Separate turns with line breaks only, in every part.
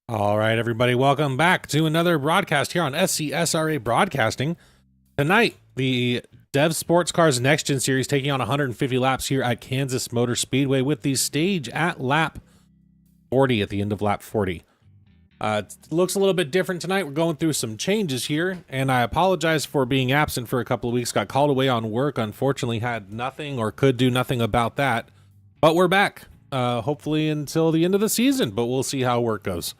All right, everybody, welcome back to another broadcast here on SCSRA Broadcasting. Tonight, the Dev Sports Cars NextGen Series taking on 150 laps here at Kansas Motor Speedway with the stage at lap 40 at the end of lap 40. It looks a little bit different tonight. We're going through some changes here, and I apologize for being absent for a couple of weeks. Got called away on work. Unfortunately, had nothing or could do nothing about that. But we're back, hopefully until the end of the season, but we'll see how work goes.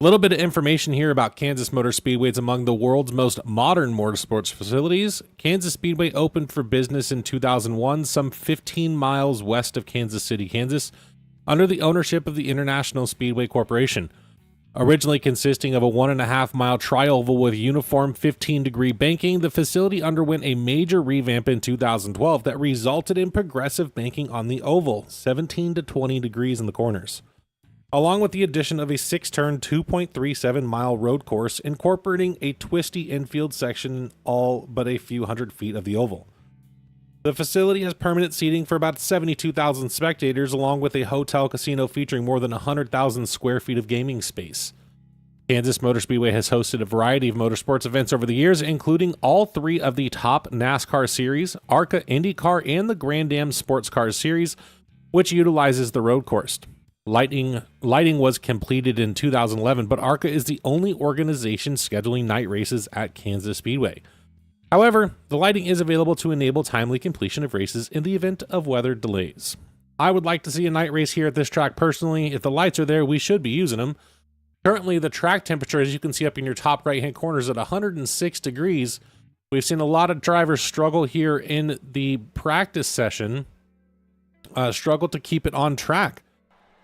A little bit of information here about Kansas Motor Speedway. It's among the world's most modern motorsports facilities. Kansas Speedway opened for business in 2001, some 15 miles west of Kansas City, Kansas, under the ownership of the International Speedway Corporation. Originally consisting of a 1.5-mile tri-oval with uniform 15-degree banking, the facility underwent a major revamp in 2012 that resulted in progressive banking on the oval, 17 to 20 degrees in the corners, along with the addition of a 6-turn 2.37-mile road course incorporating a twisty infield section in all but a few hundred feet of the oval. The facility has permanent seating for about 72,000 spectators, along with a hotel casino featuring more than 100,000 square feet of gaming space. Kansas Motor Speedway has hosted a variety of motorsports events over the years, including all three of the top NASCAR series, ARCA IndyCar, and the Grand Am Sports Cars series, which utilizes the road course. Lighting was completed in 2011, but ARCA is the only organization scheduling night races at Kansas Speedway. However, the lighting is available to enable timely completion of races in the event of weather delays. I would like to see a night race here at this track personally. If the lights are there, we should be using them. Currently, the track temperature, as you can see up in your top right-hand corner, is at 106 degrees. We've seen a lot of drivers struggle here in the practice session, struggle to keep it on track.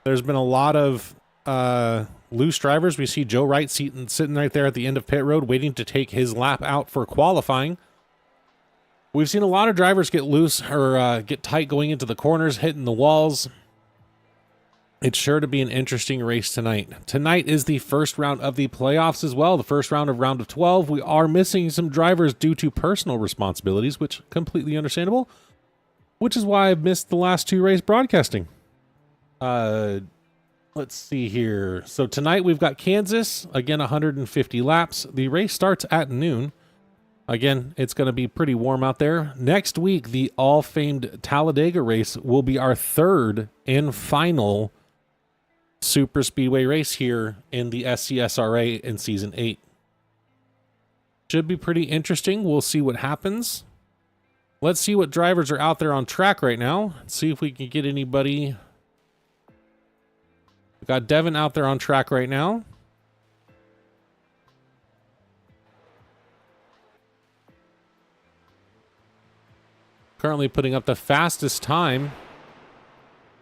There's been a lot of loose drivers. We see Joe Wright sitting right there at the end of pit road waiting to take his lap out for qualifying. We've seen a lot of drivers get loose or get tight going into the corners, hitting the walls. It's sure to be an interesting race tonight. Tonight is the first round of the playoffs as well, the first round of 12. We are missing some drivers due to personal responsibilities, which completely understandable, which is why I've missed the last two race broadcasting. Let's see here. So tonight we've got Kansas, again, 150 laps. The race starts at noon. Again, it's going to be pretty warm out there. Next week, the all-famed Talladega race will be our third and final super speedway race here in the SCSRA in Season 8. Should be pretty interesting. We'll see what happens. Let's see what drivers are out there on track right now. Let's see if we can get anybody. We've got Devin out there on track right now. Currently putting up the fastest time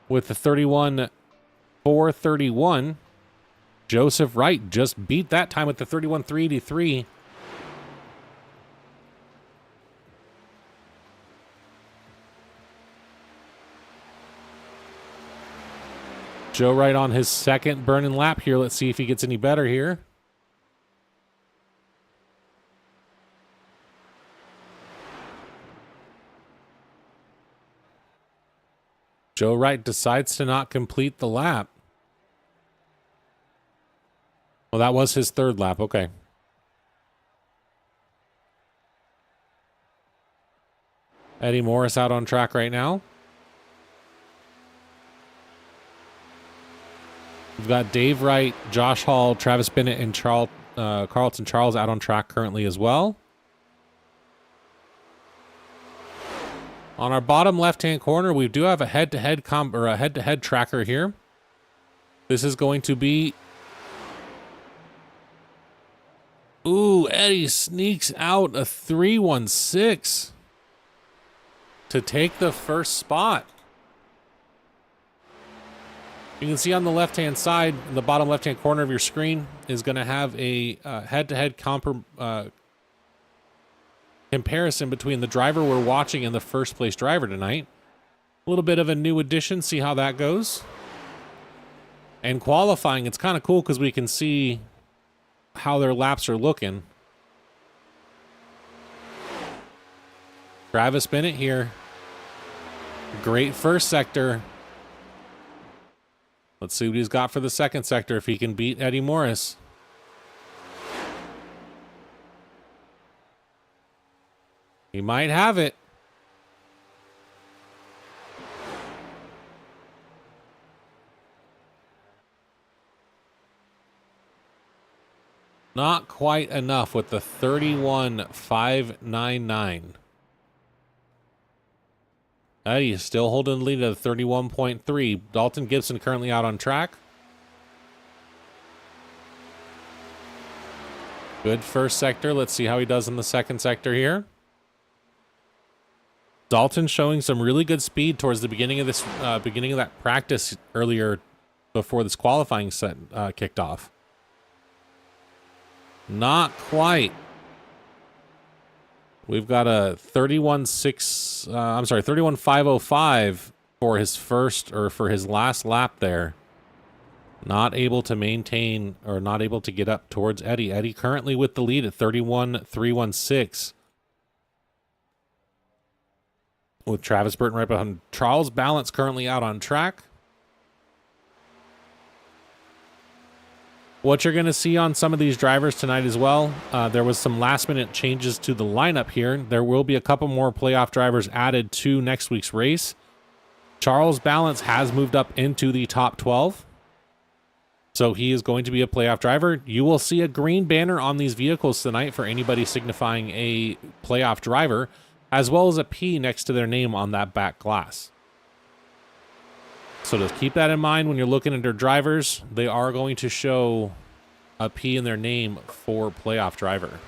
with the 31.431. Joseph Wright just beat that time with the 31.383. Joe Wright on his second burning lap here. Let's see if he gets any better here. Joe Wright decides to not complete the lap. Well, that was his third lap. Okay. Eddie Morris out on track right now. We've got Dave Wright, Josh Hall, Travis Bennett, and Carlton Charles out on track currently as well. On our bottom left-hand corner, we do have a head-to-head tracker here. This is going to be... Ooh, Eddie sneaks out a 3:16 to take the first spot. You can see on the left-hand side, the bottom left-hand corner of your screen is going to have a head-to-head comparison between the driver we're watching and the first-place driver tonight. A little bit of a new addition. See how that goes. And qualifying, it's kind of cool because we can see how their laps are looking. Travis Bennett here. Great first sector. Let's see what he's got for the second sector, if he can beat Eddie Morris. He might have it. Not quite enough with the 31.599. Eddie is still holding the lead at 31.3. Dalton Gibson currently out on track. Good first sector. Let's see how he does in the second sector here. Dalton showing some really good speed towards the beginning of this, beginning of that practice earlier before this qualifying set kicked off. Not quite. We've got a 31.505 for his first, or for his last lap there. Not able to maintain, or not able to get up towards Eddie. Eddie currently with the lead at 31.316. With Travis Burton right behind. Charles Balance currently out on track. What you're going to see on some of these drivers tonight as well, there was some last-minute changes to the lineup here. There will be a couple more playoff drivers added to next week's race. Charles Balance has moved up into the top 12. So he is going to be a playoff driver. You will see a green banner on these vehicles tonight for anybody signifying a playoff driver, as well as a P next to their name on that back glass. So just keep that in mind when you're looking at their drivers. They are going to show a P in their name for playoff driver.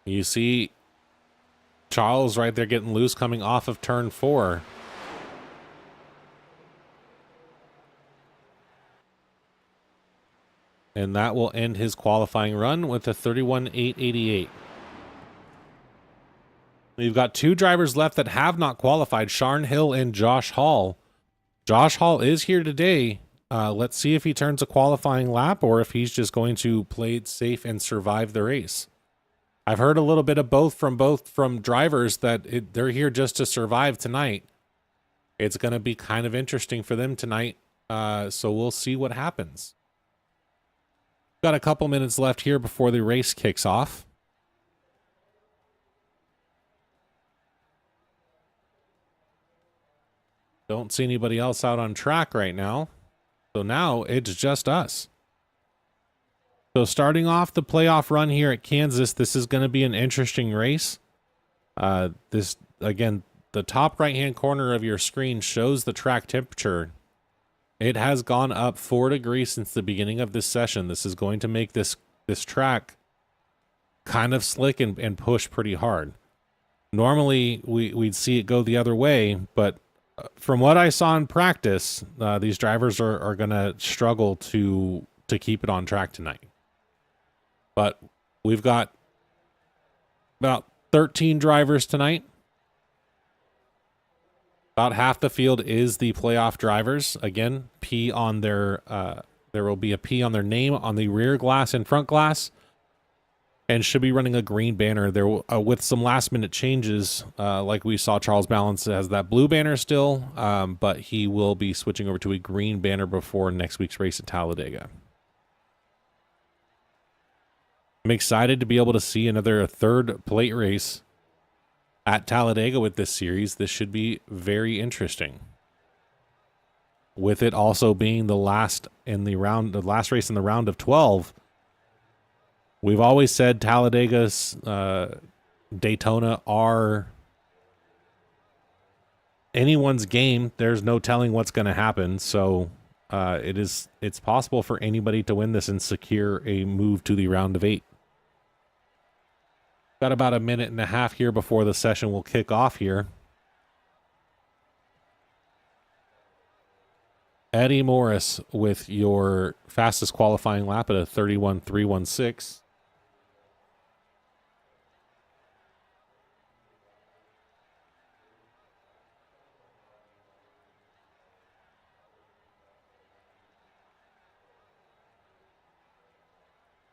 You see Charles right there getting loose coming off of turn 4. And that will end his qualifying run with a 31.888. We've got 2 drivers left that have not qualified, Sharn Hill and Josh Hall. Josh Hall is here today. Let's see if he turns a qualifying lap or if he's just going to play it safe and survive the race. I've heard a little bit of both from drivers that they're here just to survive tonight. It's going to be kind of interesting for them tonight, so we'll see what happens. Got a couple minutes left here before the race kicks off. Don't see anybody else out on track right now. So now it's just us. So starting off the playoff run here at Kansas, this is going to be an interesting race. This, again, the top right-hand corner of your screen shows the track temperature. It has gone up 4 degrees since the beginning of this session. This is going to make this track kind of slick and push pretty hard. Normally, we'd see it go the other way, but from what I saw in practice, these drivers are going to struggle to keep it on track tonight. But we've got about 13 drivers tonight. About half the field is the playoff drivers. Again, P on their, there will be a P on their name on the rear glass and front glass, and should be running a green banner there with some last minute changes. Like we saw, Charles Balance has that blue banner still, but he will be switching over to a green banner before next week's race at Talladega. I'm excited to be able to see another third plate race at Talladega with this series. This should be very interesting. With it also being the last race in the round of 12. We've always said Talladega's Daytona are anyone's game. There's no telling what's going to happen. So it's possible for anybody to win this and secure a move to the round of 8. Got about a minute and a half here before the session will kick off here. Eddie Morris with your fastest qualifying lap at a 31.316.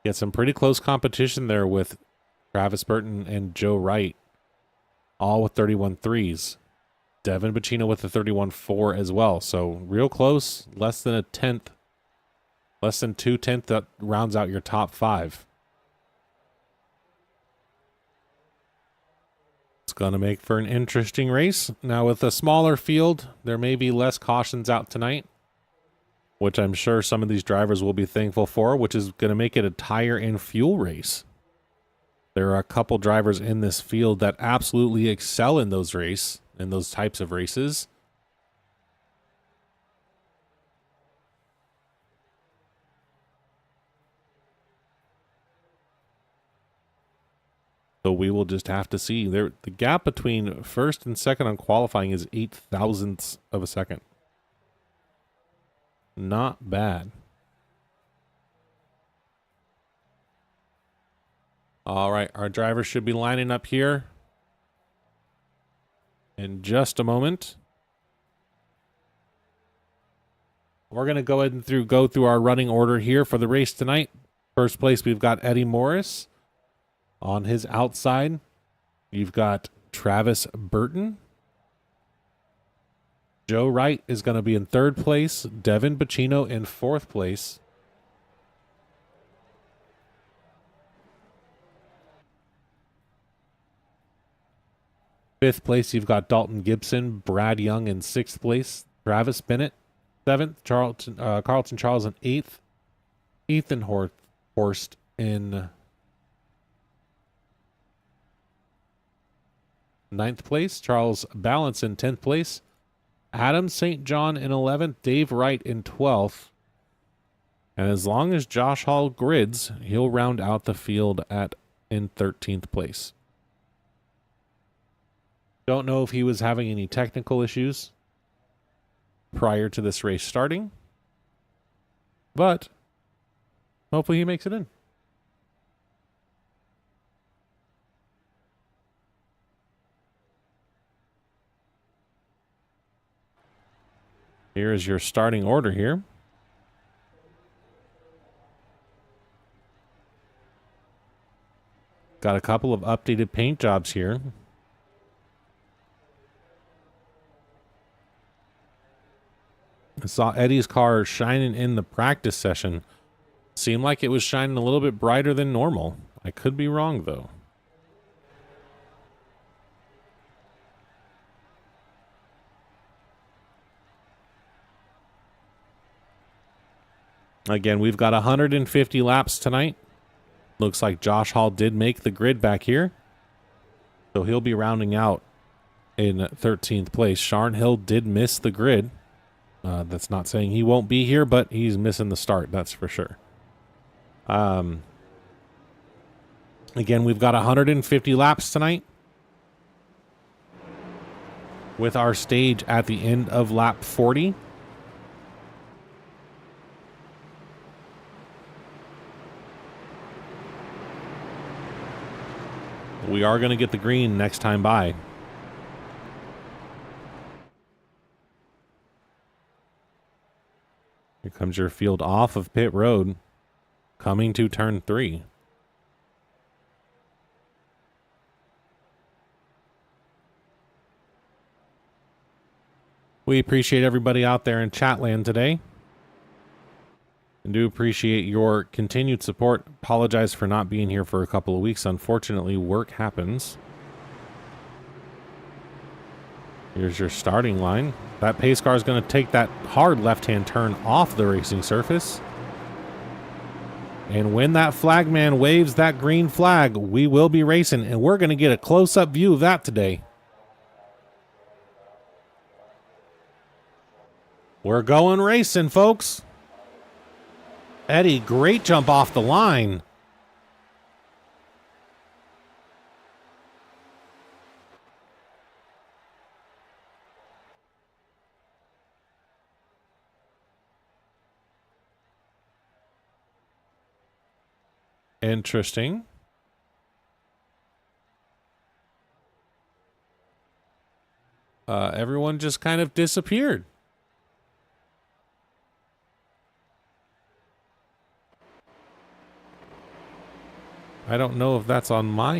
Get some pretty close competition there with Travis Burton and Joe Wright, all with 31.3s. Devin Bacino with the 31.4 as well. So real close, less than a tenth, less than 2/10 that rounds out your top 5. It's going to make for an interesting race. Now with a smaller field, there may be less cautions out tonight, which I'm sure some of these drivers will be thankful for, which is going to make it a tire and fuel race. There are a couple drivers in this field that absolutely excel in those types of races. So we will just have to see. The gap between first and second on qualifying is 8 thousandths of a second. Not bad. All right, our drivers should be lining up here in just a moment. We're going to go ahead and go through our running order here for the race tonight. First place, we've got Eddie Morris. On his outside, you've got Travis Burton. Joe Wright is going to be in 3rd place. Devin Bacino in 4th place. Fifth place, you've got Dalton Gibson, Brad Young in 6th place, Travis Bennett, 7th, Carlton Charles in 8th, Ethan Horst in 9th place, Charles Balance in 10th place, Adam St. John in 11th, Dave Wright in 12th, and as long as Josh Hall grids, he'll round out the field in 13th place. Don't know if he was having any technical issues prior to this race starting, but hopefully he makes it in. Here is your starting order here. Got a couple of updated paint jobs here. I saw Eddie's car shining in the practice session. Seemed like it was shining a little bit brighter than normal. I could be wrong, though. Again, we've got 150 laps tonight. Looks like Josh Hall did make the grid back here. So he'll be rounding out in 13th place. Sharn Hill did miss the grid. That's not saying he won't be here, but he's missing the start, that's for sure. Again, we've got 150 laps tonight, with our stage at the end of lap 40. We are going to get the green next time by. Here comes your field off of pit road, coming to turn 3. We appreciate everybody out there in Chatland today. And do appreciate your continued support. Apologize for not being here for a couple of weeks. Unfortunately, work happens. Here's your starting line. That pace car is going to take that hard left-hand turn off the racing surface. And when that flagman waves that green flag, we will be racing. And we're going to get a close-up view of that today. We're going racing, folks. Eddie, great jump off the line. Interesting. Everyone just kind of disappeared. I don't know if that's on my end.